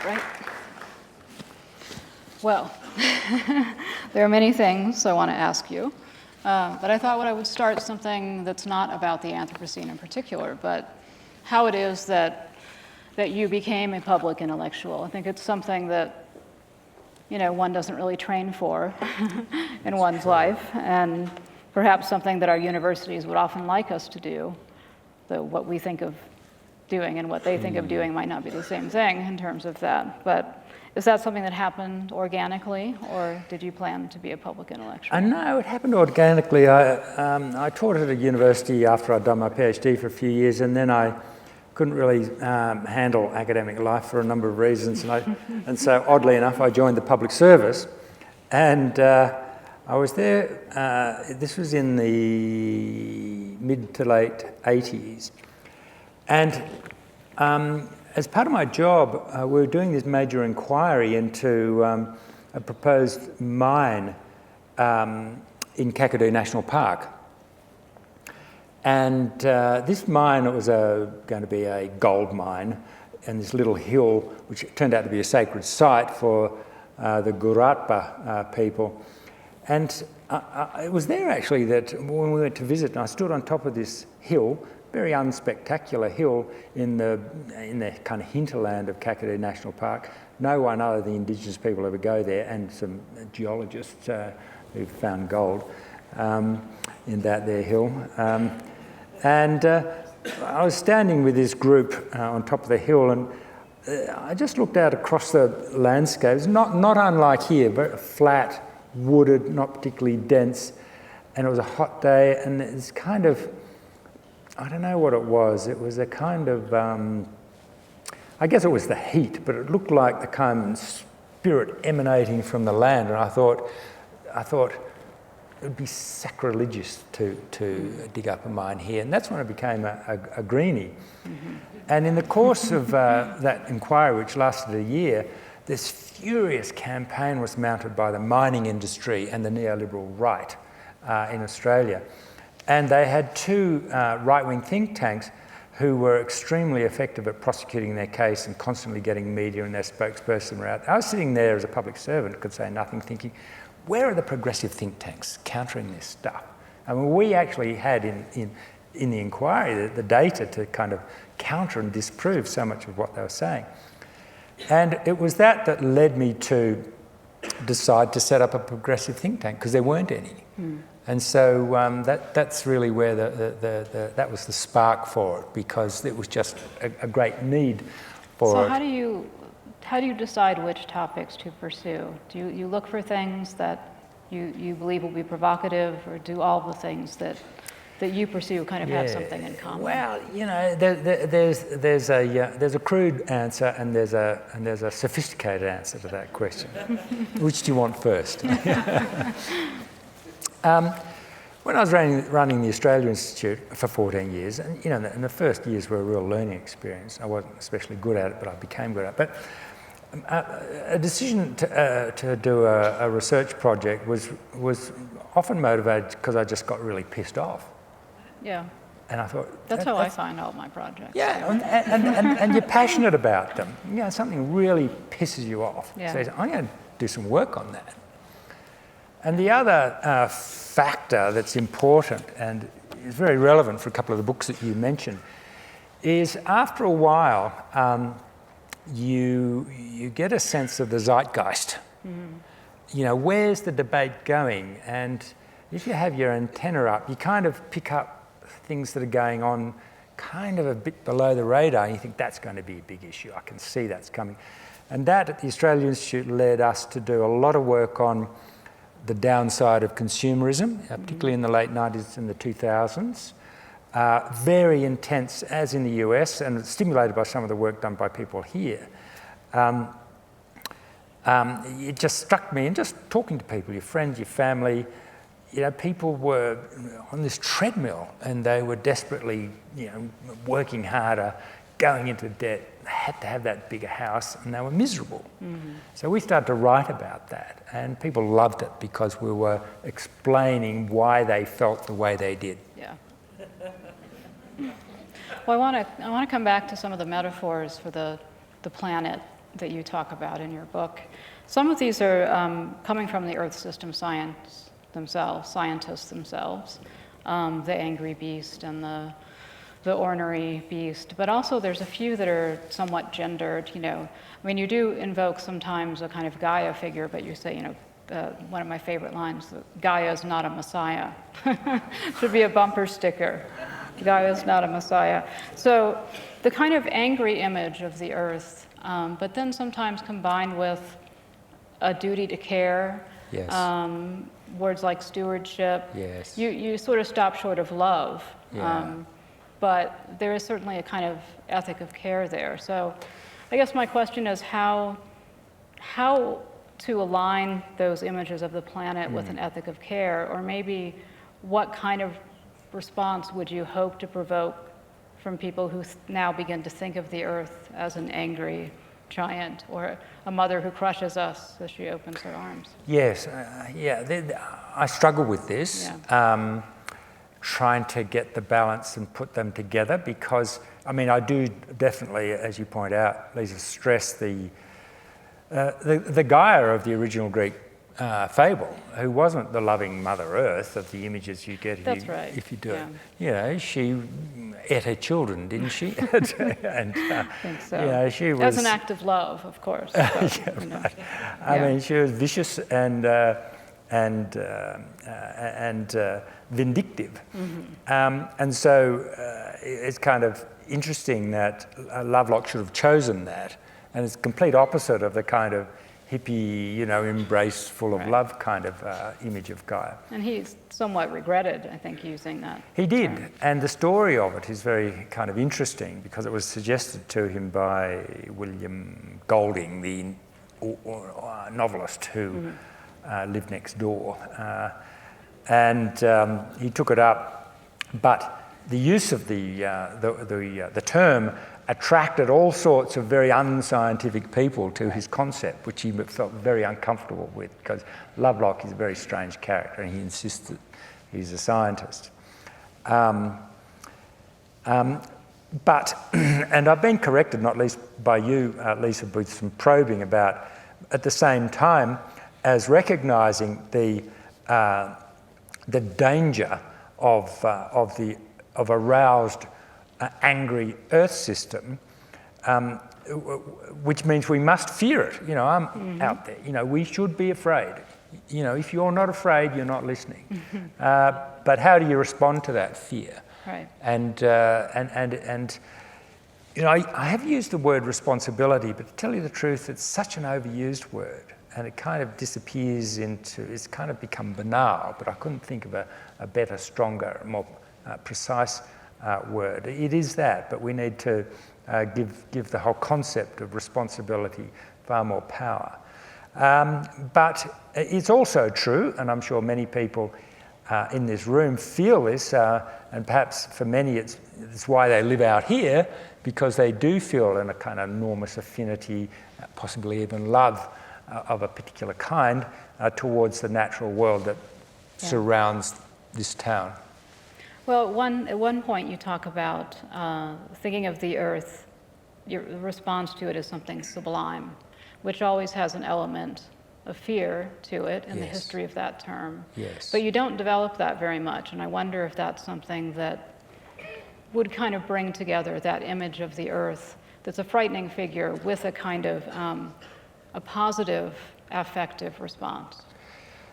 right? Well, there are many things I want to ask you, but I thought I would start something that's not about the Anthropocene in particular, but how it is that you became a public intellectual. I think it's something that, you know, one doesn't really train for in one's life, and perhaps something that our universities would often like us to do, though what we think of doing and what they think of doing might not be the same thing in terms of that. But is that something that happened organically, or did you plan to be a public intellectual? No, it happened organically. I taught at a university after I'd done my PhD for a few years, and then I couldn't really handle academic life for a number of reasons. And so, oddly enough, I joined the public service, and I was there, this was in the mid to late 80s. And as part of my job, we were doing this major inquiry into a proposed mine in Kakadu National Park. And this mine, it was going to be a gold mine, and this little hill, which turned out to be a sacred site for the Guratpa people. And it was there actually that when we went to visit, and I stood on top of this hill, very unspectacular hill in the kind of hinterland of Kakadu National Park. No one other than the Indigenous people ever go there, and some geologists who found gold in that there hill. And I was standing with this group on top of the hill, and I just looked out across the landscapes, not unlike here, very flat, wooded, not particularly dense, and it was a hot day, and it's kind of, I don't know what it was. It was a kind of, I guess it was the heat, but it looked like the kind of spirit emanating from the land. And I thought it would be sacrilegious to dig up a mine here. And that's when I became a greenie. Mm-hmm. And in the course of that inquiry, which lasted a year, this furious campaign was mounted by the mining industry and the neoliberal right in Australia. And they had two right-wing think tanks who were extremely effective at prosecuting their case and constantly getting media and their spokesperson out. I was sitting there as a public servant, could say nothing, thinking, where are the progressive think tanks countering this stuff? I mean, we actually had in the inquiry the data to kind of counter and disprove so much of what they were saying. And it was that led me to decide to set up a progressive think tank, because there weren't any. Mm. And so that's really where that was the spark for it, because it was just a great need for it. So how do you decide which topics to pursue? Do you look for things that you believe will be provocative, or do all the things that you pursue kind of have something in common? Well, you know, there's a crude answer and there's a sophisticated answer to that question. Which do you want first? When I was running the Australia Institute for 14 years, and you know, and the first years were a real learning experience. I wasn't especially good at it, but I became good at it. But a decision to do a research project was often motivated because I just got really pissed off. Yeah. And I thought... That's how I find all my projects. Yeah, and you're passionate about them. You know, something really pisses you off. Yeah. So I'm going to do some work on that. And the other factor that's important and is very relevant for a couple of the books that you mentioned is after a while you get a sense of the zeitgeist. Mm. You know, where's the debate going? And if you have your antenna up, you kind of pick up things that are going on kind of a bit below the radar, and you think that's going to be a big issue. I can see that's coming. And that at the Australia Institute led us to do a lot of work on the downside of consumerism, particularly in the late 90s and the 2000s. Very intense, as in the US, and stimulated by some of the work done by people here. It just struck me, and just talking to people, your friends, your family, you know, people were on this treadmill and they were desperately, you know, working harder, going into debt, had to have that bigger house, and they were miserable. Mm-hmm. So we started to write about that, and people loved it because we were explaining why they felt the way they did. Yeah. Well, I want to come back to some of the metaphors for the planet that you talk about in your book. Some of these are coming from the Earth system scientists themselves, the angry beast and the ornery beast, but also there's a few that are somewhat gendered, I mean, you do invoke sometimes a kind of Gaia figure, but you say, one of my favorite lines, Gaia is not a messiah. Should be a bumper sticker. Gaia is not a messiah. So the kind of angry image of the earth, but then sometimes combined with a duty to care, Yes. Words like stewardship. Yes. You sort of stop short of love. Yeah. But there is certainly a kind of ethic of care there. So I guess my question is how to align those images of the planet with an ethic of care, or maybe what kind of response would you hope to provoke from people who now begin to think of the earth as an angry giant, or a mother who crushes us as she opens her arms? Yes, I struggle with this, trying to get the balance and put them together, because, I mean, I do definitely, as you point out, Lisa, stress the Gaia of the original Greek fable, who wasn't the loving Mother Earth of the images you get if you do it. She ate her children, didn't she? And, I think so. She was, as an act of love, of course. But, right. I mean, she was vicious and vindictive. And so it's kind of interesting that Lovelock should have chosen that, and it's complete opposite of the kind of hippie, embrace full of love kind of image of Gaia. And he's somewhat regretted, I think, using that. He did, term. and the story of it is very kind of interesting, because it was suggested to him by William Golding, the novelist who lived next door, and he took it up, but the use of the term attracted all sorts of very unscientific people to his concept, which he felt very uncomfortable with, because Lovelock is a very strange character and he insists that he's a scientist. But, and I've been corrected, not least by you, Lisa, with some probing about, at the same time as recognising the danger of a roused, angry Earth system, which means we must fear it. I'm out there. We should be afraid. If you're not afraid, you're not listening. But how do you respond to that fear? Right. And I have used the word responsibility, but to tell you the truth, it's such an overused word, and it kind of disappears it's kind of become banal, but I couldn't think of a better, stronger, more precise word. It is that, but we need to give the whole concept of responsibility far more power. But it's also true, and I'm sure many people in this room feel this, and perhaps for many it's why they live out here, because they do feel in a kind of enormous affinity, possibly even love of a particular kind towards the natural world that surrounds this town. Well, at one point you talk about thinking of the earth, your response to it is something sublime, which always has an element of fear to it in the history of that term. Yes. But you don't develop that very much, and I wonder if that's something that would kind of bring together that image of the earth that's a frightening figure with a kind of a positive affective response.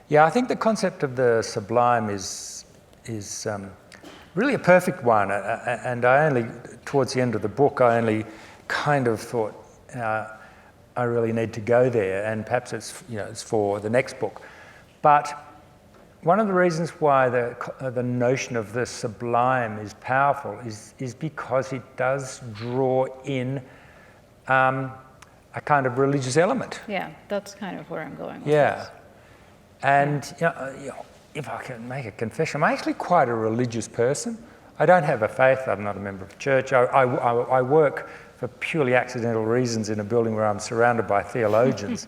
Yeah, I think the concept of the sublime is really a perfect one, and I only, towards the end of the book, I only kind of thought I really need to go there, and perhaps it's for the next book. But one of the reasons why the notion of the sublime is powerful is because it does draw in a kind of religious element. Yeah, that's kind of where I'm going with this. This. And if I can make a confession, I'm actually quite a religious person. I don't have a faith. I'm not a member of a church. I work for purely accidental reasons in a building where I'm surrounded by theologians.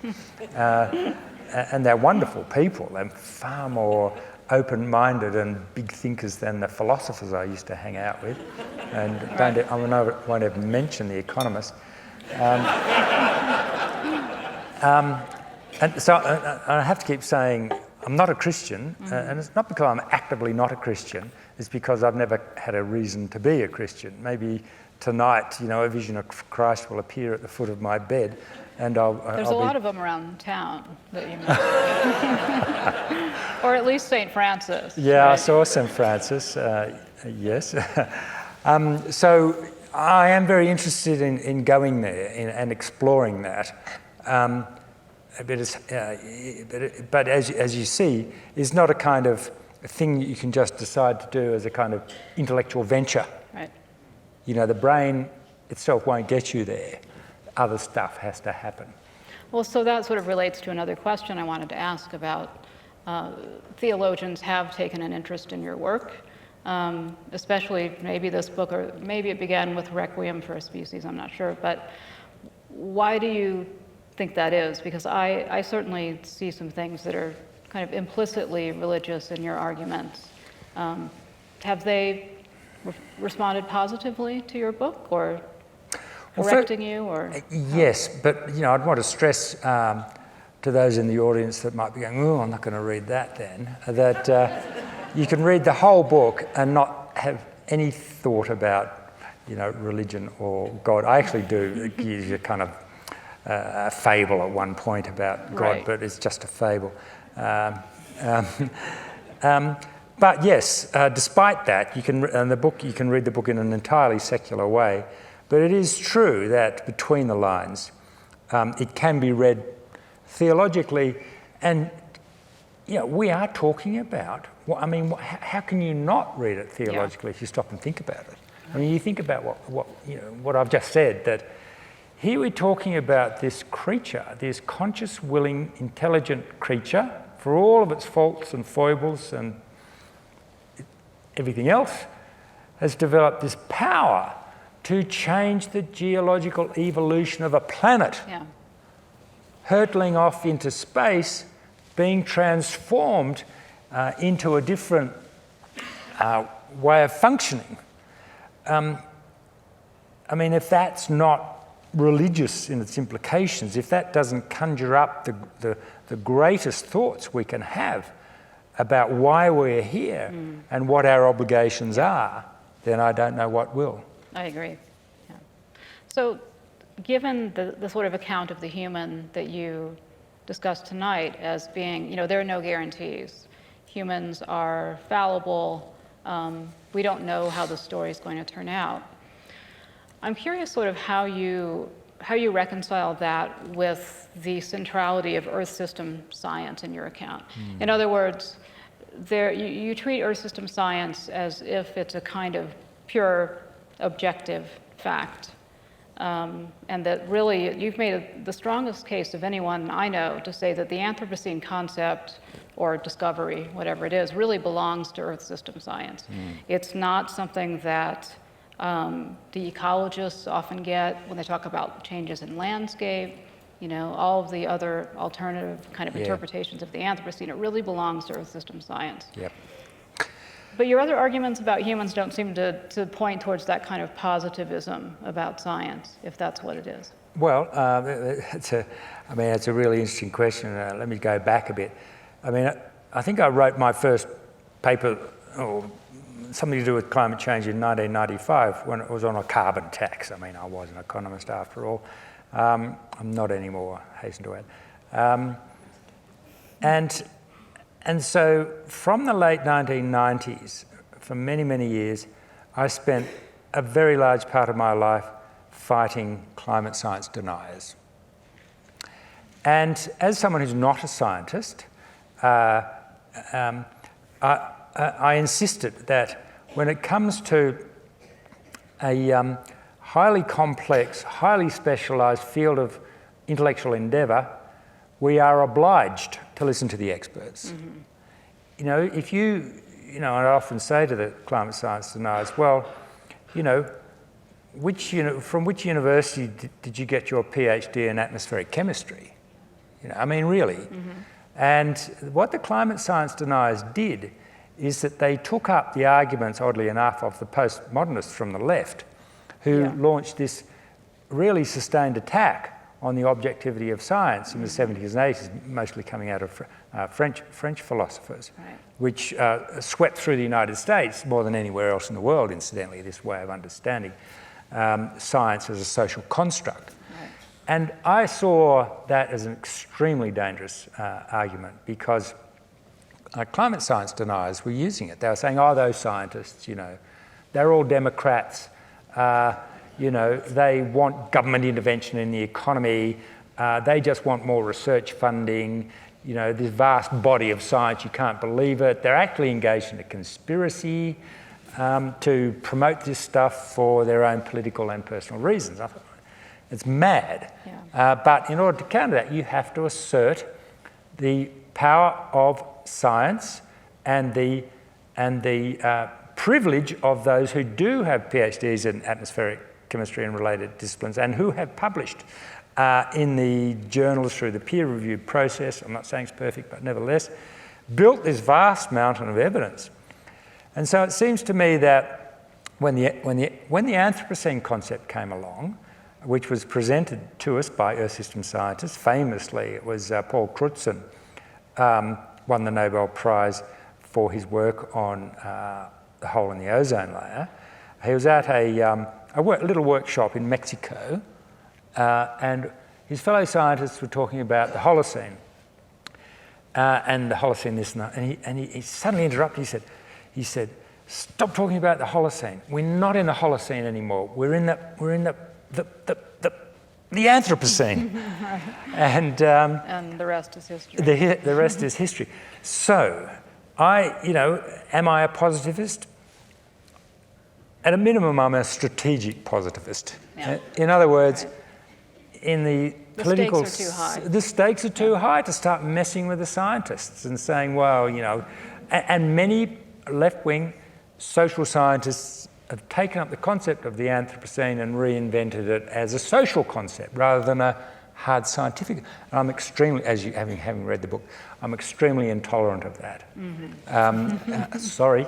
And they're wonderful people. They're far more open-minded and big thinkers than the philosophers I used to hang out with. And I won't even mention the economists. And so I have to keep saying I'm not a Christian, and it's not because I'm actively not a Christian, it's because I've never had a reason to be a Christian. Maybe tonight, a vision of Christ will appear at the foot of my bed, and There's a lot of them around town that you know. Or at least St. Francis. Yeah, right? I saw St. Francis, yes. So I am very interested in going there and exploring that. But as you see, it's not a kind of a thing that you can just decide to do as a kind of intellectual venture. Right. The brain itself won't get you there. Other stuff has to happen. Well, so that sort of relates to another question I wanted to ask about. Theologians have taken an interest in your work, especially maybe this book, or maybe it began with Requiem for a Species, I'm not sure. But why do you think that is? Because I certainly see some things that are kind of implicitly religious in your arguments. Have they responded positively to your book, or correcting you, or? Yes, but I'd want to stress to those in the audience that might be going, oh, I'm not going to read that then, that you can read the whole book and not have any thought about, religion or God. I actually do give you kind of a fable at one point about God, right. But it's just a fable. But yes, despite that, you can read the book in an entirely secular way. But it is true that between the lines, it can be read theologically, and we are talking about. How can you not read it theologically if you stop and think about it? You think about what I've just said. That here we're talking about this creature, this conscious, willing, intelligent creature, for all of its faults and foibles and everything else, has developed this power to change the geological evolution of a planet, hurtling off into space, being transformed into a different way of functioning. If that's not religious in its implications, if that doesn't conjure up the greatest thoughts we can have about why we're here and what our obligations are, then I don't know what will. I agree. Yeah. So given the sort of account of the human that you discussed tonight as being, there are no guarantees. Humans are fallible. We don't know how the story is going to turn out. I'm curious sort of how you reconcile that with the centrality of Earth system science in your account. In other words, you treat Earth system science as if it's a kind of pure objective fact. And that really, you've made the strongest case of anyone I know to say that the Anthropocene concept or discovery, whatever it is, really belongs to Earth system science. It's not something that the ecologists often get when they talk about changes in landscape, all of the other alternative kind of interpretations of the Anthropocene. It really belongs to Earth system science. Yep. But your other arguments about humans don't seem to point towards that kind of positivism about science, if that's what it is. Well, it's a really interesting question. Let me go back a bit. I think I wrote my first paper, or something to do with climate change, in 1995 when it was on a carbon tax. I was an economist after all. I'm not anymore, hasten to add. And so from the late 1990s, for many, many years, I spent a very large part of my life fighting climate science deniers. And as someone who's not a scientist, I insisted that when it comes to a highly complex, highly specialised field of intellectual endeavour, we are obliged to listen to the experts. If and I often say to the climate science deniers, well, from which university did you get your PhD in atmospheric chemistry? Really. And what the climate science deniers did is that they took up the arguments, oddly enough, of the postmodernists from the left, who launched this really sustained attack on the objectivity of science in the 70s and 80s, mostly coming out of French philosophers, Right. which swept through the United States more than anywhere else in the world, incidentally, this way of understanding science as a social construct. Right. And I saw that as an extremely dangerous argument, because climate science deniers were using it. They were saying, oh, those scientists, they're all Democrats. They want government intervention in the economy. They just want more research funding. This vast body of science, you can't believe it. They're actually engaged in a conspiracy to promote this stuff for their own political and personal reasons. I thought, it's mad. Yeah. But in order to counter that, you have to assert the power of science and the privilege of those who do have PhDs in atmospheric chemistry and related disciplines, and who have published in the journals through the peer-reviewed process. I'm not saying it's perfect, but nevertheless, built this vast mountain of evidence. And so it seems to me that when the Anthropocene concept came along, which was presented to us by Earth system scientists, famously it was Paul Crutzen, won the Nobel Prize for his work on the hole in the ozone layer. He was at a little workshop in Mexico, and his fellow scientists were talking about the Holocene, and the Holocene this and that, and he suddenly interrupted. He said, "Stop talking about the Holocene. We're not in the Holocene anymore. We're in the Anthropocene." And the rest is history. The rest is history. So, am I a positivist? At a minimum, I'm a strategic positivist. Yeah. In other words, right. In the political... stakes are too high. The stakes are too high to start messing with the scientists and saying, well, and many left-wing social scientists have taken up the concept of the Anthropocene and reinvented it as a social concept rather than a hard scientific. And I'm extremely, as you having read the book, I'm extremely intolerant of that. Mm-hmm. Sorry,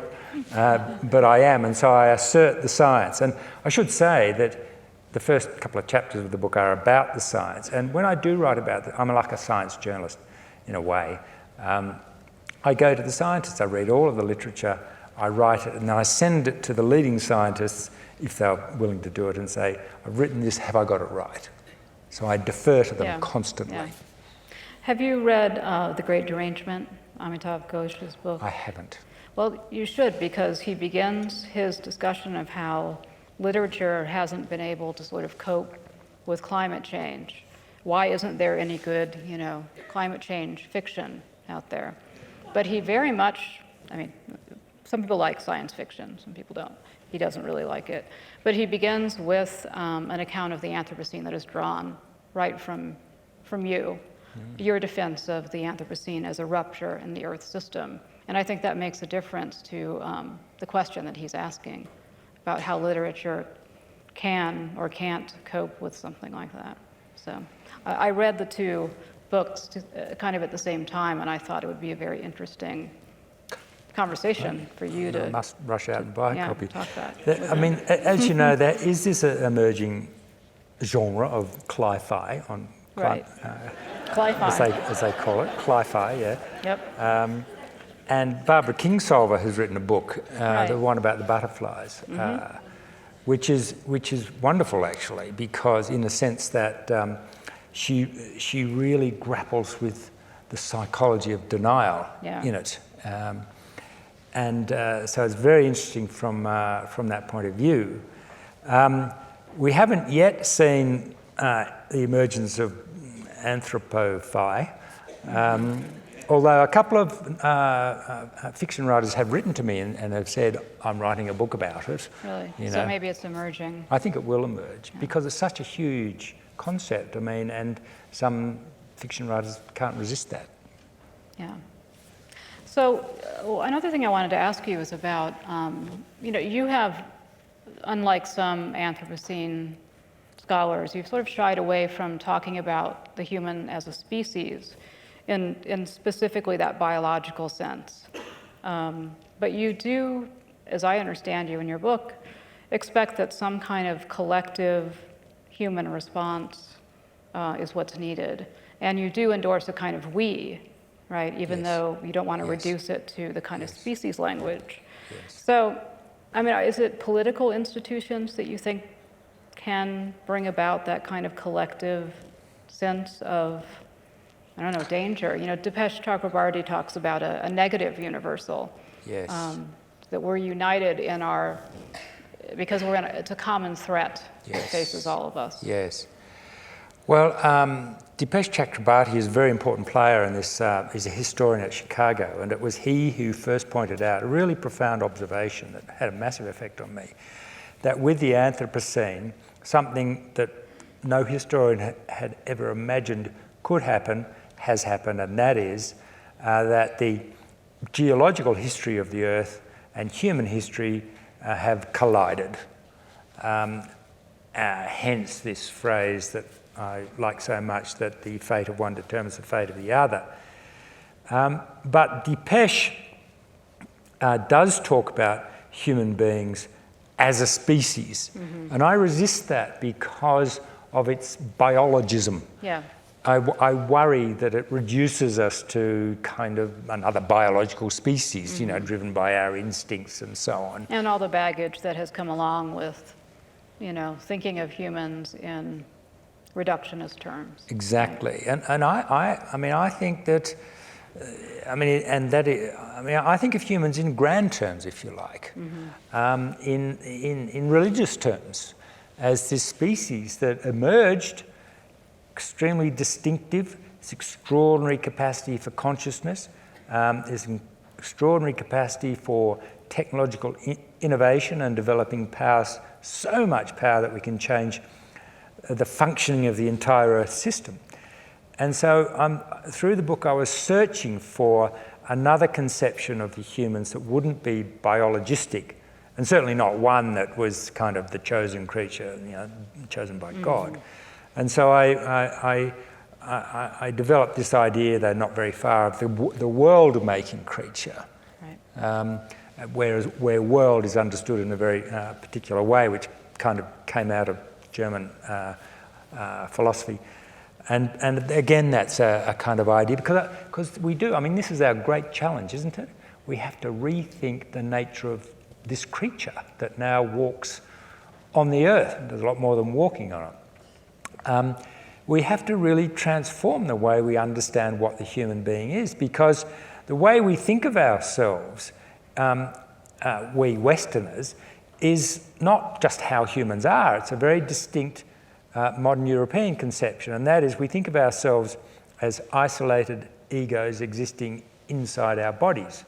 but I am, and so I assert the science. And I should say that the first couple of chapters of the book are about the science. And when I do write about it, I'm like a science journalist in a way. I go to the scientists, I read all of the literature, I write it, and then I send it to the leading scientists, if they're willing to do it, and say, I've written this, have I got it right? So I defer to them constantly. Yeah. Have you read The Great Derangement, Amitav Ghosh's book? I haven't. Well, you should, because he begins his discussion of how literature hasn't been able to sort of cope with climate change. Why isn't there any good, climate change fiction out there? But he very much, some people like science fiction, some people don't. He doesn't really like it. But he begins with an account of the Anthropocene that is drawn right from you, your defense of the Anthropocene as a rupture in the Earth system. And I think that makes a difference to the question that he's asking about how literature can or can't cope with something like that. So I read the two books kind of at the same time, and I thought it would be a very interesting conversation for you to... I must rush out and buy a copy. Talk about. As you know, there is this emerging genre of cli-fi, Right. Cli-fi. as they call it, cli-fi, yeah. Yep. And Barbara Kingsolver has written a book, Right. the one about the butterflies, which is wonderful actually, because in the sense that she really grapples with the psychology of denial in it. So it's very interesting from that point of view. We haven't yet seen the emergence of anthropophy, although a couple of fiction writers have written to me and have said, I'm writing a book about it. Really? So maybe it's emerging. I think it will emerge because it's such a huge concept, and some fiction writers can't resist that. Yeah. So another thing I wanted to ask you is about, you have, unlike some Anthropocene scholars, you've sort of shied away from talking about the human as a species in specifically that biological sense. But you do, as I understand you in your book, expect that some kind of collective human response is what's needed. And you do endorse a kind of we, right? Even though you don't want to reduce it to the kind of species language. So, I mean, is it political institutions that you think can bring about that kind of collective sense of, I don't know, danger? You know, Dipesh Chakrabarty talks about a negative universal. Yes. That we're united in our, because it's a common threat that faces all of us. Yes. Well, Dipesh Chakrabarty is a very important player in this. He's a historian at Chicago, and it was he who first pointed out a really profound observation that had a massive effect on me, that with the Anthropocene, something that no historian had ever imagined could happen has happened, and that is that the geological history of the Earth and human history have collided. Hence this phrase that I like so much, that the fate of one determines the fate of the other. But Dipesh does talk about human beings as a species, and I resist that because of its biologism. Yeah. I worry that it reduces us to kind of another biological species, you know, driven by our instincts and so on. And all the baggage that has come along with, you know, thinking of humans in reductionist terms. Exactly, and I mean, I think that, I think of humans in grand terms, if you like, in religious terms, as this species that emerged extremely distinctive, this extraordinary capacity for consciousness, this extraordinary capacity for technological innovation and developing powers, so much power that we can change the functioning of the entire Earth system. And so through the book I was searching for another conception of the humans that wouldn't be biologistic, and certainly not one that was kind of the chosen creature, you know, chosen by God. And so I developed this idea, though not very far, of the world-making creature, where world is understood in a very particular way, which kind of came out of German philosophy. And again, that's a kind of idea, because we do, I mean, this is our great challenge, isn't it? We have to rethink the nature of this creature that now walks on the Earth. There's a lot more than walking on it. We have to really transform the way we understand what the human being is, because the way we think of ourselves, we Westerners, is not just how humans are. It's a very distinct modern European conception, and that is we think of ourselves as isolated egos existing inside our bodies.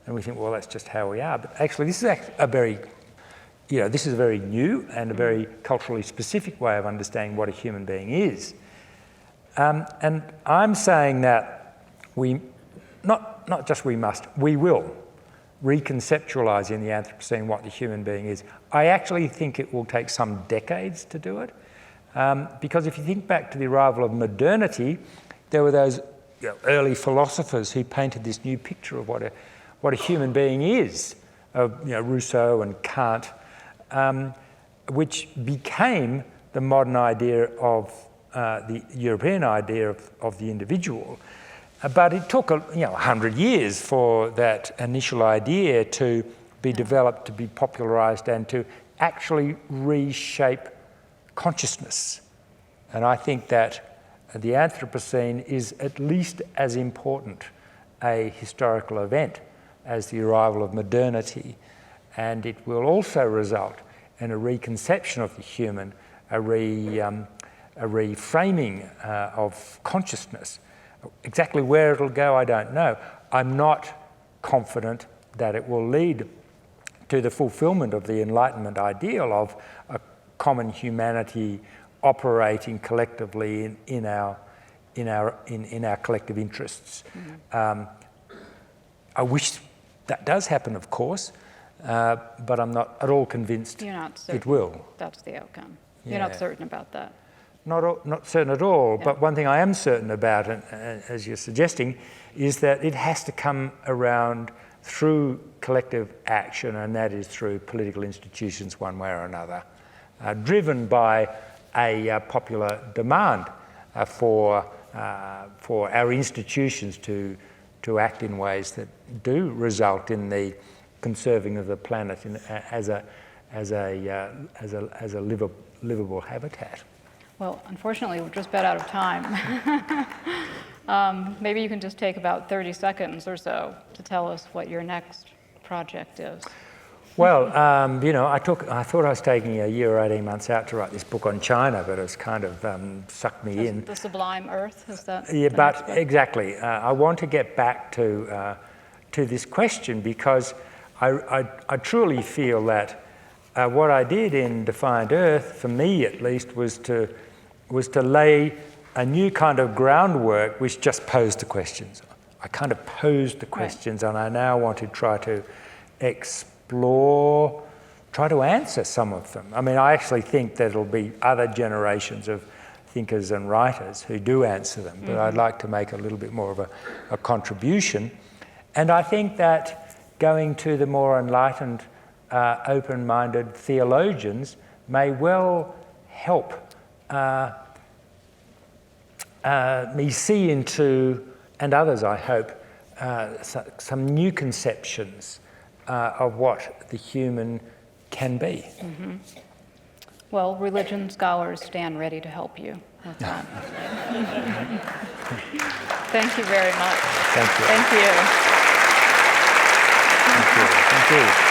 And we think, well, that's just how we are. But actually, this is a very new and a very culturally specific way of understanding what a human being is. And I'm saying that we will reconceptualize in the Anthropocene what the human being is. I actually think it will take some decades to do it, because if you think back to the arrival of modernity, there were those early philosophers who painted this new picture of what a human being is, of Rousseau and Kant, which became the modern idea of the European idea of the individual. But it took 100 years for that initial idea to be developed, to be popularized, and to actually reshape consciousness. And I think that the Anthropocene is at least as important a historical event as the arrival of modernity. And it will also result in a reconception of the human, a reframing of consciousness. Exactly where it'll go, I don't know. I'm not confident that it will lead to the fulfillment of the Enlightenment ideal of a common humanity operating collectively in our collective interests. I wish that does happen, of course, but I'm not at all convinced it will. That's the outcome. You're not certain about that. Not certain at all, but one thing I am certain about, and as you're suggesting, is that it has to come around through collective action, and that is through political institutions one way or another, driven by a popular demand. for our institutions to act in ways that do result in the conserving of the planet as a livable habitat. Well, unfortunately, we're just about out of time. Maybe you can just take about 30 seconds or so to tell us what your next project is. Well, I thought I was taking a year or 18 months out to write this book on China, but it's kind of sucked me in. The Sublime Earth, is that? Yeah, but exactly. I want to get back to this question because I truly feel that what I did in Defiant Earth, for me at least, was to lay a new kind of groundwork which just posed the questions. I kind of posed the questions, right. And I now want to try to explore, try to answer some of them. I mean, I actually think that it'll be other generations of thinkers and writers who do answer them, but I'd like to make a little bit more of a contribution. And I think that going to the more enlightened, open-minded theologians may well help me see into, and others I hope, some new conceptions of what the human can be. Mm-hmm. Well, religion scholars stand ready to help you with that. Thank you very much. Thank you. Thank you. Thank you. Thank you.